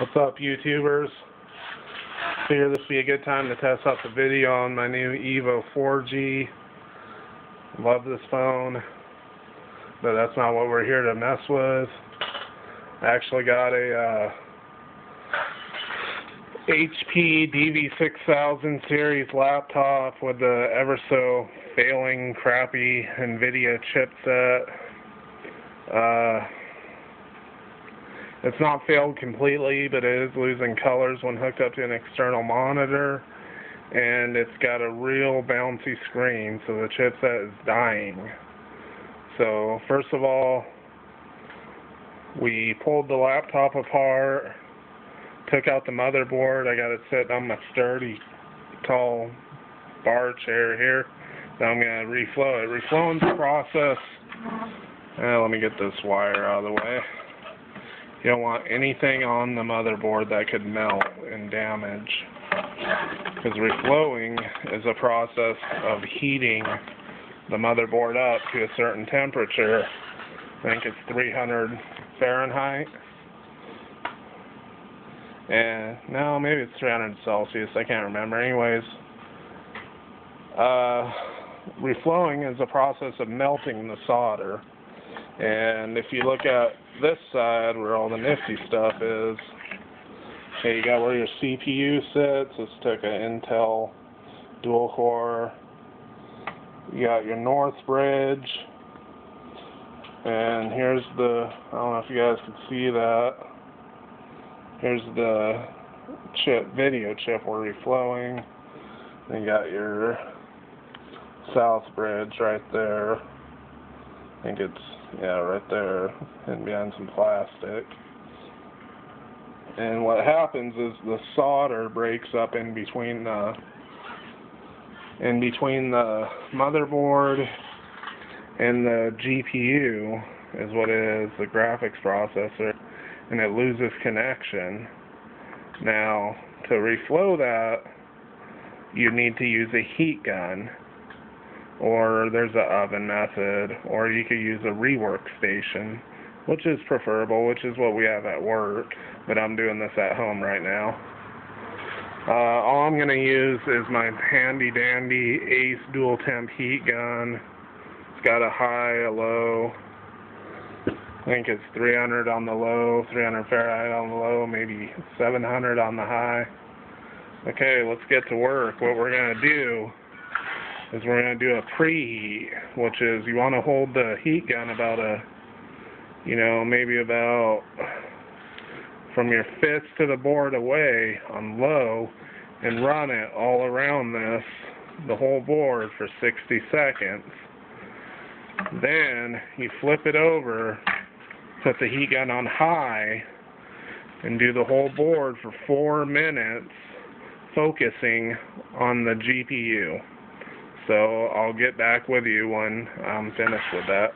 What's up, YouTubers? Figured this would be a good time to test out the video on my new Evo 4G. Love this phone, but that's not what we're here to mess with. I actually got a HP DV6000 series laptop with the ever so failing crappy NVIDIA chipset. It's not failed completely, but it is losing colors when hooked up to an external monitor, and it's got a real bouncy screen, so the chipset is dying. So first of all, we pulled the laptop apart, took out the motherboard. I got it sitting on my sturdy, tall bar chair here. Now I'm going to reflow it. Reflowing's the process. Let me get this wire out of the way. You don't want anything on the motherboard that could melt and damage, because reflowing is a process of heating the motherboard up to a certain temperature. I think it's 300 Fahrenheit. And no, maybe it's 300 Celsius. I can't remember. Anyways, reflowing is a process of melting the solder. And if you look at this side where all the nifty stuff is, okay, you got where your CPU sits. Let's take an Intel dual core. You got your north bridge, and here's the, I don't know if you guys can see that, here's the chip, video chip we're reflowing. Then you got your south bridge right there. I think it's, yeah, right there, hidden behind some plastic. And what happens is the solder breaks up in between the motherboard and the GPU is what it is, the graphics processor, and it loses connection. Now, to reflow that, you need to use a heat gun, or there's an oven method, or you could use a rework station, which is preferable, which is what we have at work, but I'm doing this at home right now. All I'm going to use is my handy dandy Ace dual temp heat gun. It's got a high, a low. I think it's 300 on the low, 300 Fahrenheit on the low, maybe 700 on the high. Okay, let's get to work. What we're going to do is we're going to do a preheat, which is you want to hold the heat gun about maybe about from your fist to the board away on low, and run it all around the whole board for 60 seconds. Then you flip it over, put the heat gun on high, and do the whole board for 4 minutes, focusing on the GPU. So I'll get back with you when I'm finished with that.